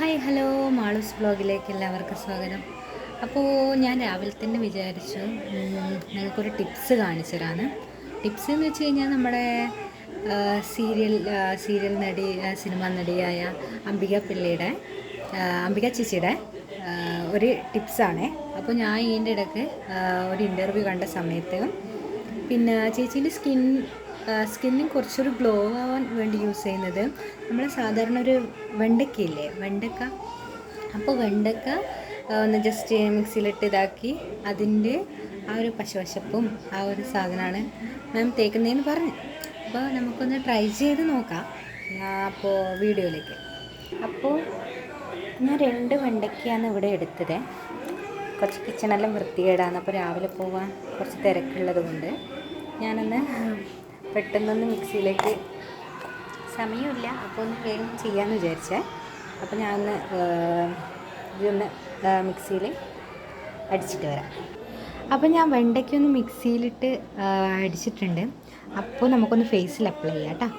Hi hello Malu's ബ്ലോഗിലേക്ക് എല്ലാവർക്കും സ്വാഗതം. അപ്പോൾ ഞാൻ രാവിലെ തന്നെ വിചാരിച്ചു നിങ്ങൾക്കൊരു ടിപ്സ് കാണിച്ചു തരാമെന്ന്. ടിപ്സ് എന്ന് വെച്ച് കഴിഞ്ഞാൽ നമ്മുടെ സീരിയൽ നടി സിനിമാ നടിയായ അംബിക ചേച്ചിയുടെ ഒരു ടിപ്സാണേ. അപ്പോൾ ഞാൻ ഇതിൻ്റെ ഇടയ്ക്ക് ഒരു ഇൻ്റർവ്യൂ കണ്ട സമയത്ത് പിന്നെ ചേച്ചീൻ്റെ സ്കിന്നിന് കുറച്ചൊരു ഗ്ലോ ആവാൻ വേണ്ടി യൂസ് ചെയ്യുന്നത് നമ്മൾ സാധാരണ ഒരു വെണ്ടയ്ക്കയില്ലേ, അപ്പോൾ വെണ്ടയ്ക്ക ഒന്ന് ജസ്റ്റ് മിക്സിയിലിട്ട് ഇതാക്കി അതിൻ്റെ ആ ഒരു പശവശപ്പും ആ ഒരു സാധനമാണ് മാം തേക്കുന്നതെന്ന് പറഞ്ഞു. അപ്പോൾ നമുക്കൊന്ന് ട്രൈ ചെയ്ത് നോക്കാം. അപ്പോൾ വീഡിയോയിലേക്ക്. അപ്പോൾ ഞാൻ 2 വെണ്ടയ്ക്കയാണ് ഇവിടെ എടുത്തത്. കുറച്ച് കിച്ചണെല്ലാം വൃത്തികേടാണ്. അപ്പോൾ രാവിലെ പോകാൻ കുറച്ച് തിരക്കുള്ളത് കൊണ്ട് ഞാനൊന്ന് പെട്ടെന്നൊന്ന് മിക്സിയിലേക്ക്, സമയമില്ല അപ്പോൾ ഒന്ന് വേഗം ചെയ്യാമെന്ന് വിചാരിച്ചേ. അപ്പോൾ ഞാനൊന്ന് ഇതൊന്ന് മിക്സിയിൽ അടിച്ചിട്ട് വരാം. അപ്പോൾ ഞാൻ വെണ്ടയ്ക്കൊന്ന് മിക്സിയിലിട്ട് അടിച്ചിട്ടുണ്ട്. അപ്പോൾ നമുക്കൊന്ന് ഫേസിൽ അപ്ലൈ ചെയ്യാം കേട്ടോ.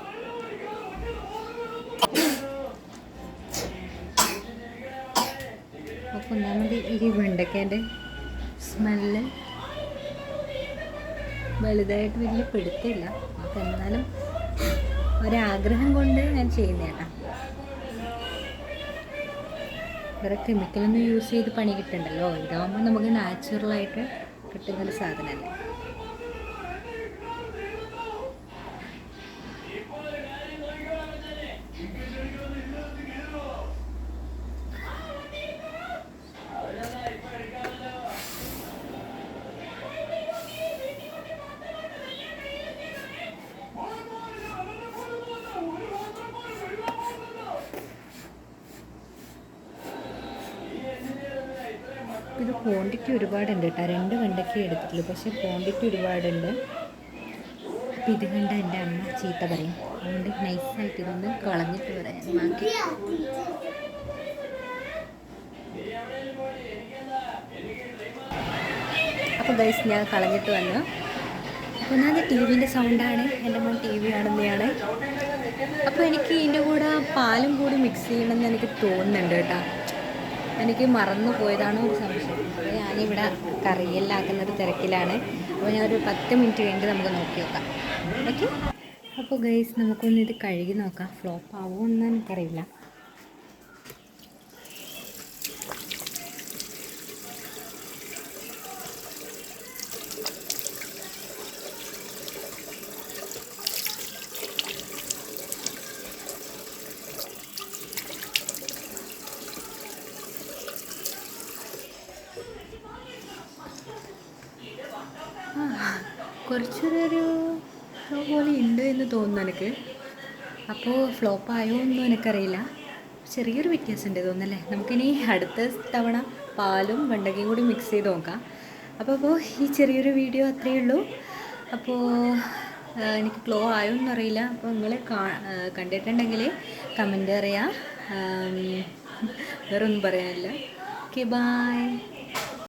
അപ്പോൾ ഒന്നാമത് ഈ വെണ്ടയ്ക്കേൻ്റെ സ്മെല്ല് വലുതായിട്ട് വലിയ പിടുത്തില്ല. അപ്പോൾ എന്നാലും ഒരാഗ്രഹം കൊണ്ട് ഞാൻ ചെയ്യുന്ന കേട്ടോ. വേറെ കെമിക്കലൊന്നും യൂസ് ചെയ്ത് പണി കിട്ടണ്ടല്ലോ. ഇതാകുമ്പോൾ നമുക്ക് നാച്ചുറലായിട്ട് കിട്ടുന്നൊരു സാധനമല്ലേ. ഇത് ക്വാണ്ടിറ്റി ഒരുപാടുണ്ട് കേട്ടോ. 2 വെണ്ടയ്ക്ക എടുത്തിട്ടുള്ളൂ, പക്ഷേ ക്വാണ്ടിറ്റി ഒരുപാടുണ്ട്. അപ്പോൾ ഇത് കണ്ട എൻ്റെ അമ്മ ചീത്ത പറയും. അതുകൊണ്ട് നൈസായിട്ട് ഇതൊന്ന് കളഞ്ഞിട്ട് പറയാം ബാക്കി. അപ്പോൾ ഗൈസ് ഞാൻ കളഞ്ഞിട്ട് വന്നു. അപ്പോൾ ഒന്നാമത് ടി വിൻ്റെ സൗണ്ടാണ്, എൻ്റെ മോൻ ടി വി കാണുന്നതാണ്. അപ്പോൾ എനിക്ക് ഇതിൻ്റെ കൂടെ പാലും കൂടി മിക്സ് ചെയ്യണമെന്ന് എനിക്ക് തോന്നുന്നുണ്ട് കേട്ടോ. എനിക്ക് മറന്നു പോയതാണ് ഒരു സംശയം. അപ്പോൾ ഞാനിവിടെ കറിയെല്ലാം ആക്കുന്നത് തിരക്കിലാണ്. അപ്പോൾ ഞാനൊരു 10 മിനിറ്റ് കഴിഞ്ഞ് നമുക്ക് നോക്കി നോക്കാം. ഓക്കെ. അപ്പോൾ ഗൈസ് നമുക്കൊന്ന് ഇത് കഴുകി നോക്കാം. ഫ്ലോപ്പ് ആവുമെന്ന് എനിക്കറിയില്ല. കുറച്ചൊരു പോലെ ഉണ്ട് എന്ന് തോന്നുന്നു എനിക്ക്. അപ്പോൾ ഫ്ലോപ്പ് ആയോ ഒന്നും എനിക്കറിയില്ല. ചെറിയൊരു വ്യത്യാസമുണ്ട് തോന്നുന്നല്ലേ. നമുക്കിനി അടുത്ത തവണ പാലും വെണ്ടയ്ക്കയും കൂടി മിക്സ് ചെയ്ത് നോക്കാം. അപ്പോൾ ഈ ചെറിയൊരു വീഡിയോ അത്രയേ ഉള്ളൂ. അപ്പോൾ എനിക്ക് ഗ്ലോ ആയോ എന്നറിയില്ല. അപ്പോൾ നിങ്ങൾ കണ്ടിട്ടുണ്ടെങ്കിൽ കമൻറ്റ് അറിയാം. വേറെ ഒന്നും പറയാനില്ല. Okay, by.